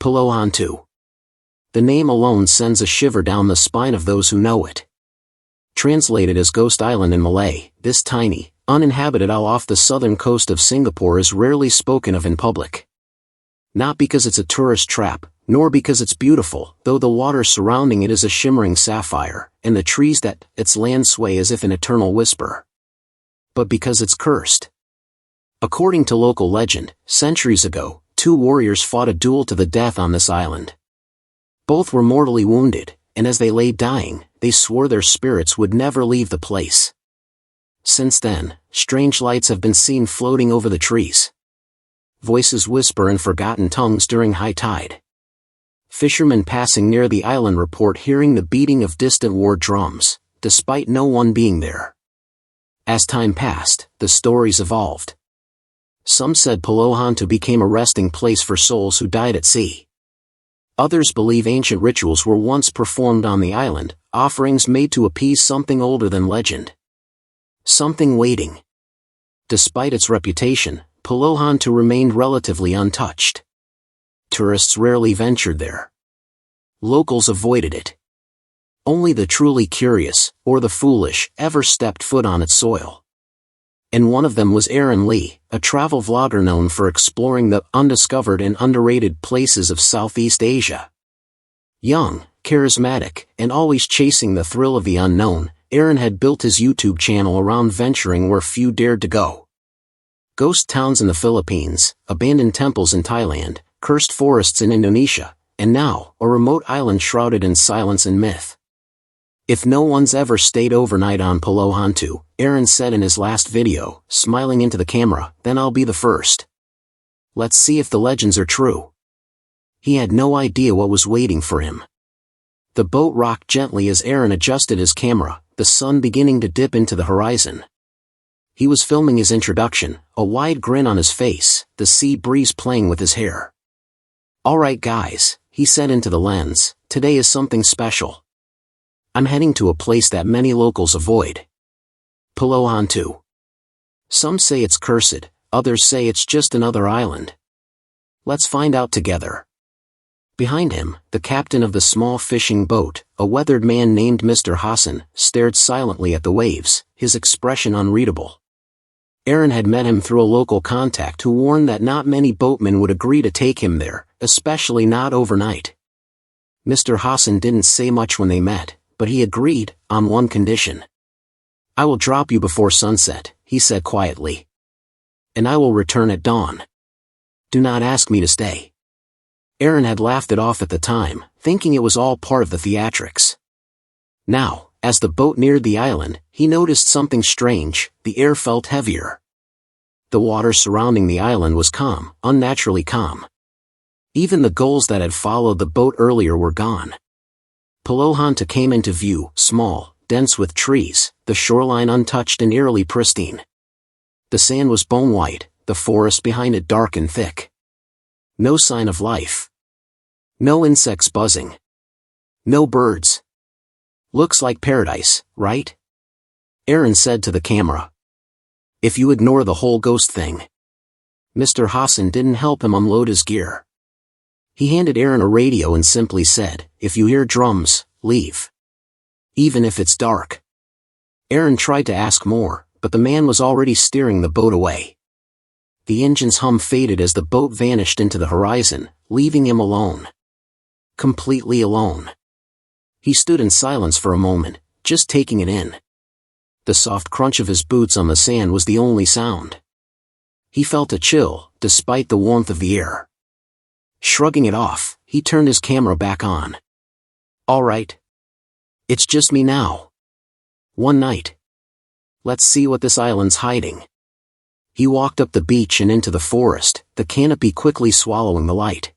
Pulau Hantu. The name alone sends a shiver down the spine of those who know it. Translated as Ghost Island in Malay, this tiny, uninhabited isle off the southern coast of Singapore is rarely spoken of in public. Not because it's a tourist trap, nor because it's beautiful, though the water surrounding it is a shimmering sapphire, and the trees that its land sway as if in eternal whisper. But because it's cursed. According to local legend, centuries ago, two warriors fought a duel to the death on this island. Both were mortally wounded, and as they lay dying, they swore their spirits would never leave the place. Since then, strange lights have been seen floating over the trees. Voices whisper in forgotten tongues during high tide. Fishermen passing near the island report hearing the beating of distant war drums, despite no one being there. As time passed, the stories evolved. Some said Pulau Hantu became a resting place for souls who died at sea. Others believe ancient rituals were once performed on the island, offerings made to appease something older than legend. Something waiting. Despite its reputation, Pulau Hantu remained relatively untouched. Tourists rarely ventured there. Locals avoided it. Only the truly curious, or the foolish, ever stepped foot on its soil. And one of them was Aaron Lee, a travel vlogger known for exploring the undiscovered and underrated places of Southeast Asia. Young, charismatic, and always chasing the thrill of the unknown, Aaron had built his YouTube channel around venturing where few dared to go. Ghost towns in the Philippines, abandoned temples in Thailand, cursed forests in Indonesia, and now, a remote island shrouded in silence and myth. If no one's ever stayed overnight on Pulau Hantu, Aaron said in his last video, smiling into the camera, then I'll be the first. Let's see if the legends are true. He had no idea what was waiting for him. The boat rocked gently as Aaron adjusted his camera, the sun beginning to dip into the horizon. He was filming his introduction, a wide grin on his face, the sea breeze playing with his hair. Alright guys, he said into the lens, today is something special. I'm heading to a place that many locals avoid. Pulau Hantu. Some say it's cursed, others say it's just another island. Let's find out together. Behind him, the captain of the small fishing boat, a weathered man named Mr. Hassan, stared silently at the waves, his expression unreadable. Aaron had met him through a local contact who warned that not many boatmen would agree to take him there, especially not overnight. Mr. Hassan didn't say much when they met, but he agreed, on one condition. I will drop you before sunset, he said quietly. And I will return at dawn. Do not ask me to stay. Aaron had laughed it off at the time, thinking it was all part of the theatrics. Now, as the boat neared the island, he noticed something strange, the air felt heavier. The water surrounding the island was calm, unnaturally calm. Even the gulls that had followed the boat earlier were gone. Pulau Hantu came into view, small, dense with trees, the shoreline untouched and eerily pristine. The sand was bone white, the forest behind it dark and thick. No sign of life. No insects buzzing. No birds. Looks like paradise, right? Aaron said to the camera. If you ignore the whole ghost thing. Mr. Hassan didn't help him unload his gear. He handed Aaron a radio and simply said, if you hear drums, leave. Even if it's dark. Aaron tried to ask more, but the man was already steering the boat away. The engine's hum faded as the boat vanished into the horizon, leaving him alone. Completely alone. He stood in silence for a moment, just taking it in. The soft crunch of his boots on the sand was the only sound. He felt a chill, despite the warmth of the air. Shrugging it off, he turned his camera back on. All right. It's just me now. One night. Let's see what this island's hiding. He walked up the beach and into the forest, the canopy quickly swallowing the light.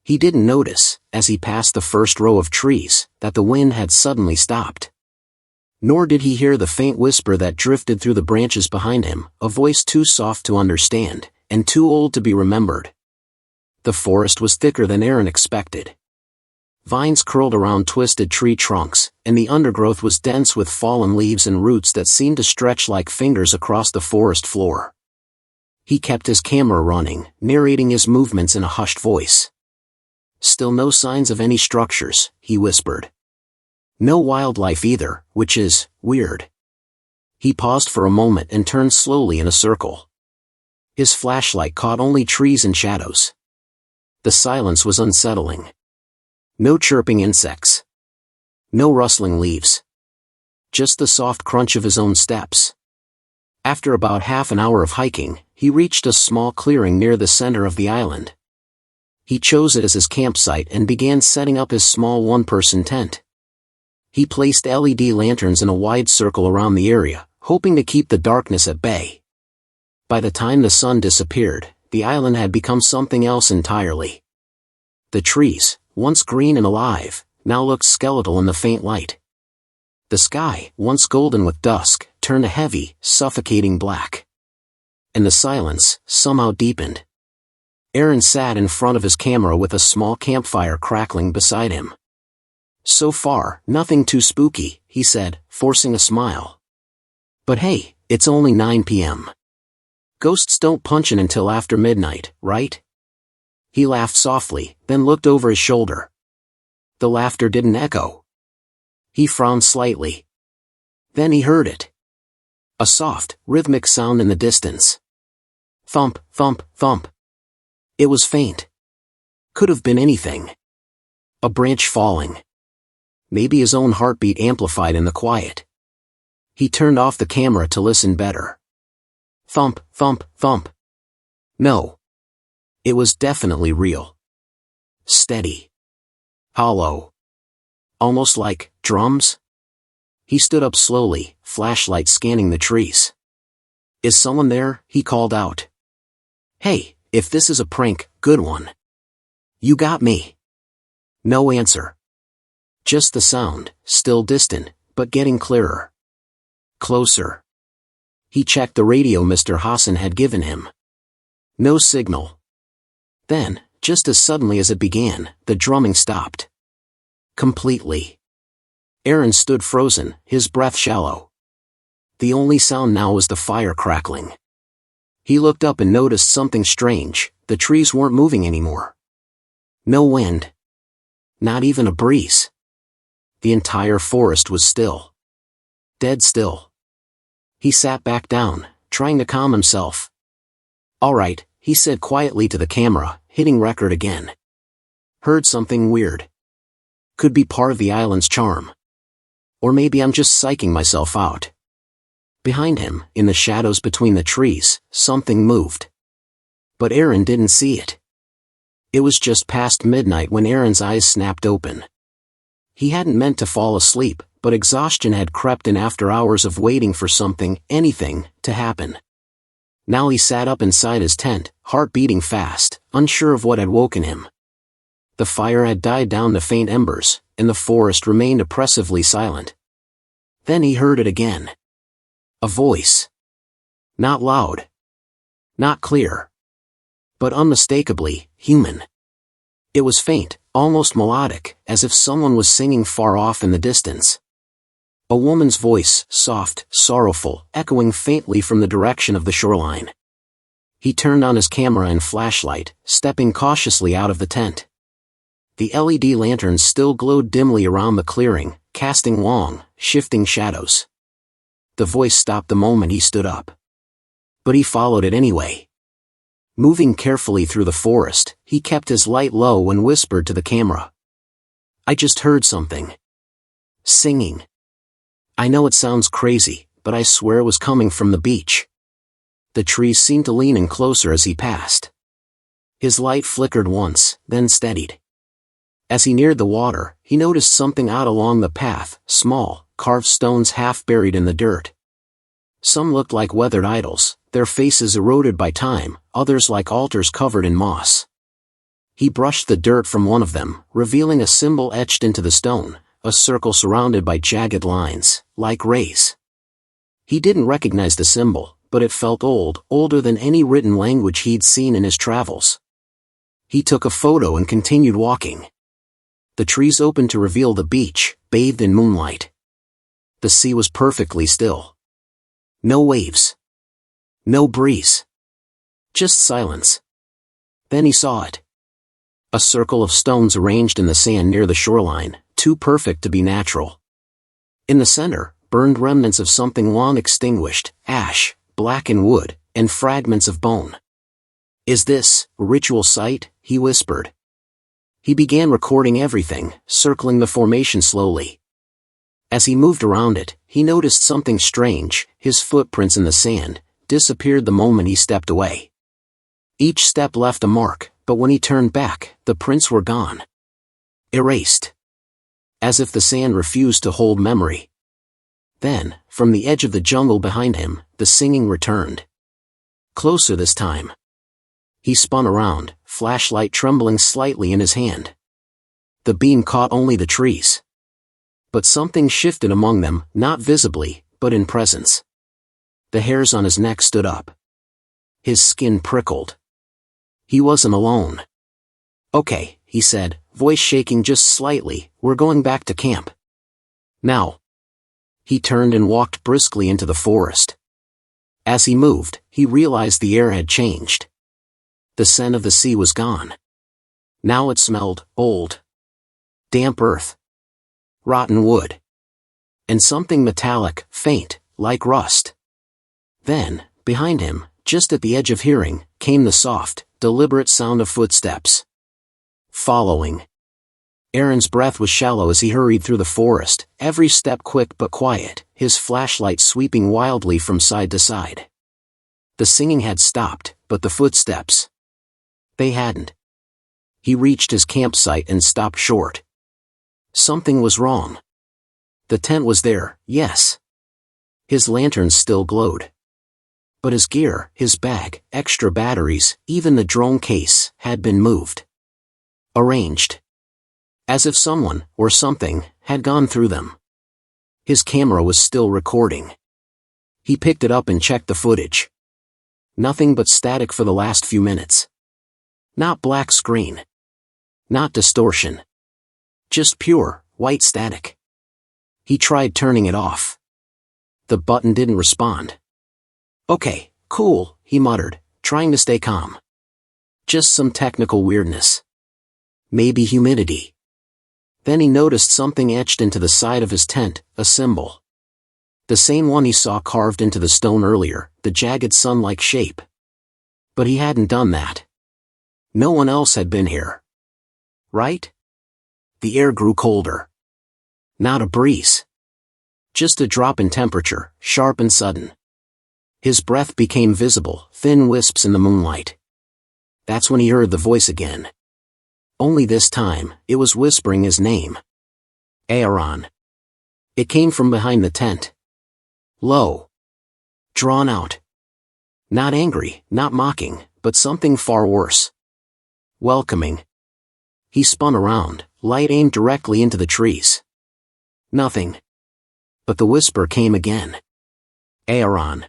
He didn't notice, as he passed the first row of trees, that the wind had suddenly stopped. Nor did he hear the faint whisper that drifted through the branches behind him, a voice too soft to understand, and too old to be remembered. The forest was thicker than Aaron expected. Vines curled around twisted tree trunks, and the undergrowth was dense with fallen leaves and roots that seemed to stretch like fingers across the forest floor. He kept his camera running, narrating his movements in a hushed voice. Still no signs of any structures, he whispered. No wildlife either, which is weird. He paused for a moment and turned slowly in a circle. His flashlight caught only trees and shadows. The silence was unsettling. No chirping insects. No rustling leaves. Just the soft crunch of his own steps. After about half an hour of hiking, he reached a small clearing near the center of the island. He chose it as his campsite and began setting up his small one-person tent. He placed LED lanterns in a wide circle around the area, hoping to keep the darkness at bay. By the time the sun disappeared, the island had become something else entirely. The trees, once green and alive, now looked skeletal in the faint light. The sky, once golden with dusk, turned a heavy, suffocating black. And the silence somehow deepened. Aaron sat in front of his camera with a small campfire crackling beside him. So far, nothing too spooky, he said, forcing a smile. But hey, it's only 9 p.m. Ghosts don't punch in until after midnight, right? He laughed softly, then looked over his shoulder. The laughter didn't echo. He frowned slightly. Then he heard it. A soft, rhythmic sound in the distance. Thump, thump, thump. It was faint. Could have been anything. A branch falling. Maybe his own heartbeat amplified in the quiet. He turned off the camera to listen better. Thump, thump, thump. No. It was definitely real. Steady. Hollow. Almost like drums? He stood up slowly, flashlight scanning the trees. Is someone there? He called out. Hey, if this is a prank, good one. You got me. No answer. Just the sound, still distant, but getting clearer. Closer. He checked the radio Mr. Hassan had given him. No signal. Then, just as suddenly as it began, the drumming stopped. Completely. Aaron stood frozen, his breath shallow. The only sound now was the fire crackling. He looked up and noticed something strange. The trees weren't moving anymore. No wind. Not even a breeze. The entire forest was still. Dead still. He sat back down, trying to calm himself. All right, he said quietly to the camera, hitting record again. Heard something weird. Could be part of the island's charm. Or maybe I'm just psyching myself out. Behind him, in the shadows between the trees, something moved. But Aaron didn't see it. It was just past midnight when Aaron's eyes snapped open. He hadn't meant to fall asleep, but exhaustion had crept in after hours of waiting for something, anything, to happen. Now he sat up inside his tent, heart beating fast, unsure of what had woken him. The fire had died down to faint embers, and the forest remained oppressively silent. Then he heard it again. A voice. Not loud. Not clear. But unmistakably, human. It was faint, almost melodic, as if someone was singing far off in the distance. A woman's voice, soft, sorrowful, echoing faintly from the direction of the shoreline. He turned on his camera and flashlight, stepping cautiously out of the tent. The LED lanterns still glowed dimly around the clearing, casting long, shifting shadows. The voice stopped the moment he stood up. But he followed it anyway. Moving carefully through the forest, he kept his light low and whispered to the camera. I just heard something. Singing. I know it sounds crazy, but I swear it was coming from the beach. The trees seemed to lean in closer as he passed. His light flickered once, then steadied. As he neared the water, he noticed something out along the path, small, carved stones half buried in the dirt. Some looked like weathered idols, their faces eroded by time, others like altars covered in moss. He brushed the dirt from one of them, revealing a symbol etched into the stone, a circle surrounded by jagged lines, like rays. He didn't recognize the symbol, but it felt old, older than any written language he'd seen in his travels. He took a photo and continued walking. The trees opened to reveal the beach, bathed in moonlight. The sea was perfectly still. No waves. No breeze. Just silence. Then he saw it. A circle of stones arranged in the sand near the shoreline, too perfect to be natural. In the center, burned remnants of something long extinguished, ash, blackened wood, and fragments of bone. "Is this a ritual site?" he whispered. He began recording everything, circling the formation slowly. As he moved around it, he noticed something strange. His footprints in the sand disappeared the moment he stepped away. Each step left a mark, but when he turned back, the prints were gone. Erased. As if the sand refused to hold memory. Then, from the edge of the jungle behind him, the singing returned. Closer this time. He spun around, flashlight trembling slightly in his hand. The beam caught only the trees. But something shifted among them, not visibly, but in presence. The hairs on his neck stood up. His skin prickled. He wasn't alone. "Okay," he said, voice shaking just slightly, "we're going back to camp. Now." He turned and walked briskly into the forest. As he moved, he realized the air had changed. The scent of the sea was gone. Now it smelled old. Damp earth. Rotten wood. And something metallic, faint, like rust. Then, behind him, just at the edge of hearing, came the soft, deliberate sound of footsteps. Following. Aaron's breath was shallow as he hurried through the forest, every step quick but quiet, his flashlight sweeping wildly from side to side. The singing had stopped, but the footsteps. They hadn't. He reached his campsite and stopped short. Something was wrong. The tent was there, yes. His lantern still glowed. But his gear, his bag, extra batteries, even the drone case, had been moved. Arranged. As if someone, or something, had gone through them. His camera was still recording. He picked it up and checked the footage. Nothing but static for the last few minutes. Not black screen. Not distortion. Just pure, white static. He tried turning it off. The button didn't respond. "Okay, cool," he muttered, trying to stay calm. Just some technical weirdness. Maybe humidity. Then he noticed something etched into the side of his tent, a symbol. The same one he saw carved into the stone earlier, the jagged sun-like shape. But he hadn't done that. No one else had been here. Right? The air grew colder. Not a breeze. Just a drop in temperature, sharp and sudden. His breath became visible, thin wisps in the moonlight. That's when he heard the voice again. Only this time, it was whispering his name. Aaron. It came from behind the tent. Low. Drawn out. Not angry, not mocking, but something far worse. Welcoming. He spun around, light aimed directly into the trees. Nothing. But the whisper came again. Aaron.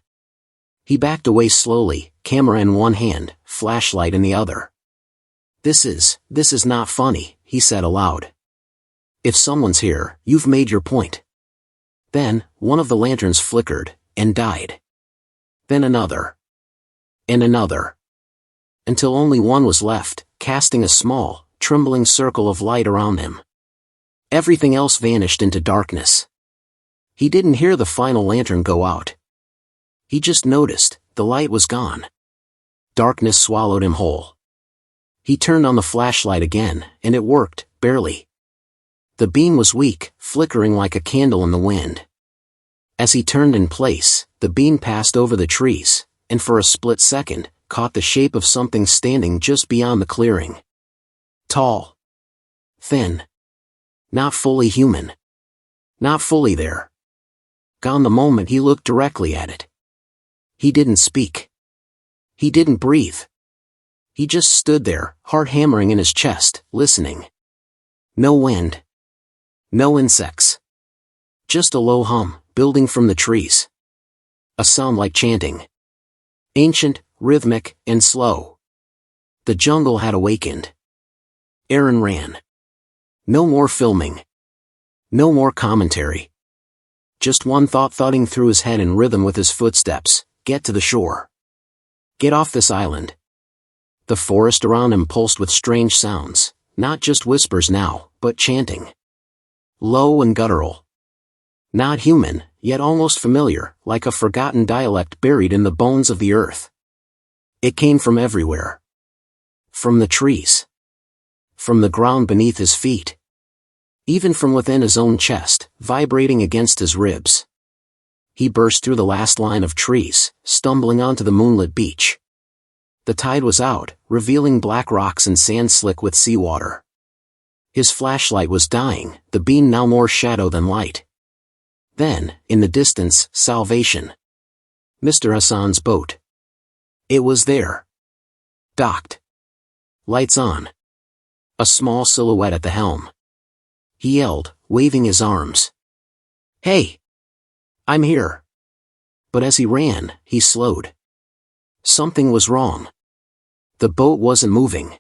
He backed away slowly, camera in one hand, flashlight in the other. This is not funny," he said aloud. "If someone's here, you've made your point." Then, one of the lanterns flickered, and died. Then another. And another. Until only one was left, casting a small, trembling circle of light around him. Everything else vanished into darkness. He didn't hear the final lantern go out. He just noticed, the light was gone. Darkness swallowed him whole. He turned on the flashlight again, and it worked, barely. The beam was weak, flickering like a candle in the wind. As he turned in place, the beam passed over the trees, and for a split second, caught the shape of something standing just beyond the clearing. Tall. Thin. Not fully human. Not fully there. Gone the moment he looked directly at it. He didn't speak. He didn't breathe. He just stood there, heart hammering in his chest, listening. No wind. No insects. Just a low hum, building from the trees. A sound like chanting. Ancient, rhythmic, and slow. The jungle had awakened. Aaron ran. No more filming. No more commentary. Just one thought thudding through his head in rhythm with his footsteps: get to the shore. Get off this island. The forest around him pulsed with strange sounds, not just whispers now, but chanting. Low and guttural. Not human, yet almost familiar, like a forgotten dialect buried in the bones of the earth. It came from everywhere. From the trees. From the ground beneath his feet. Even from within his own chest, vibrating against his ribs. He burst through the last line of trees, stumbling onto the moonlit beach. The tide was out, revealing black rocks and sand slick with seawater. His flashlight was dying, the beam now more shadow than light. Then, in the distance, salvation. Mr. Hassan's boat. It was there. Docked. Lights on. A small silhouette at the helm. He yelled, waving his arms. "Hey! I'm here!" But as he ran, he slowed. Something was wrong. The boat wasn't moving.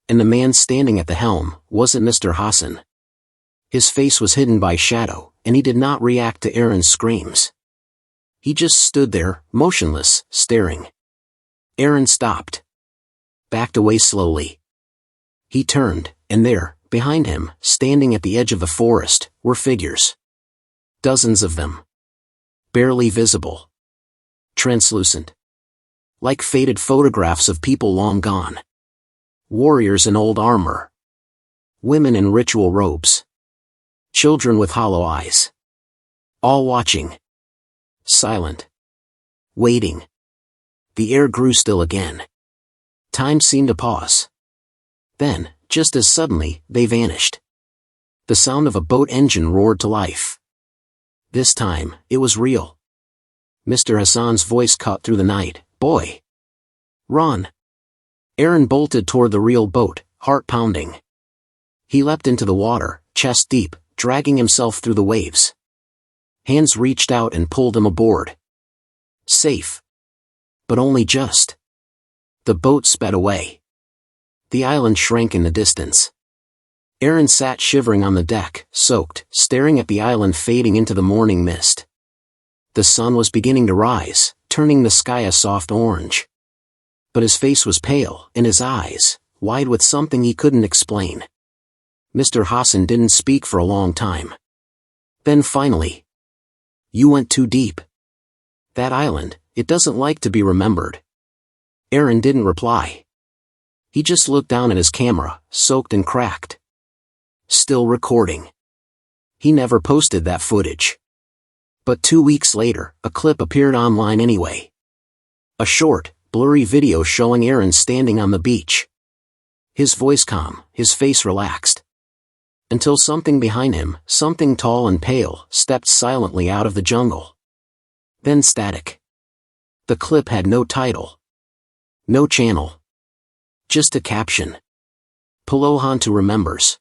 And the man standing at the helm wasn't Mr. Hassan. His face was hidden by shadow, and he did not react to Aaron's screams. He just stood there, motionless, staring. Aaron stopped. Backed away slowly. He turned, and there, behind him, standing at the edge of the forest, were figures. Dozens of them. Barely visible. Translucent. Like faded photographs of people long gone. Warriors in old armor. Women in ritual robes. Children with hollow eyes. All watching. Silent. Waiting. The air grew still again. Time seemed to pause. Then, just as suddenly, they vanished. The sound of a boat engine roared to life. This time, it was real. Mr. Hassan's voice cut through the night. "Boy! Run!" Aaron bolted toward the real boat, heart pounding. He leapt into the water, chest deep, dragging himself through the waves. Hands reached out and pulled him aboard. Safe. But only just. The boat sped away. The island shrank in the distance. Aaron sat shivering on the deck, soaked, staring at the island fading into the morning mist. The sun was beginning to rise, turning the sky a soft orange. But his face was pale, and his eyes, wide with something he couldn't explain. Mr. Hassan didn't speak for a long time. Then finally, "You went too deep. That island, it doesn't like to be remembered." Aaron didn't reply. He just looked down at his camera, soaked and cracked. Still recording. He never posted that footage. But 2 weeks later, a clip appeared online anyway. A short, blurry video showing Aaron standing on the beach. His voice calm, his face relaxed. Until something behind him, something tall and pale, stepped silently out of the jungle. Then static. The clip had no title. No channel. Just a caption. Pulau Hantu remembers.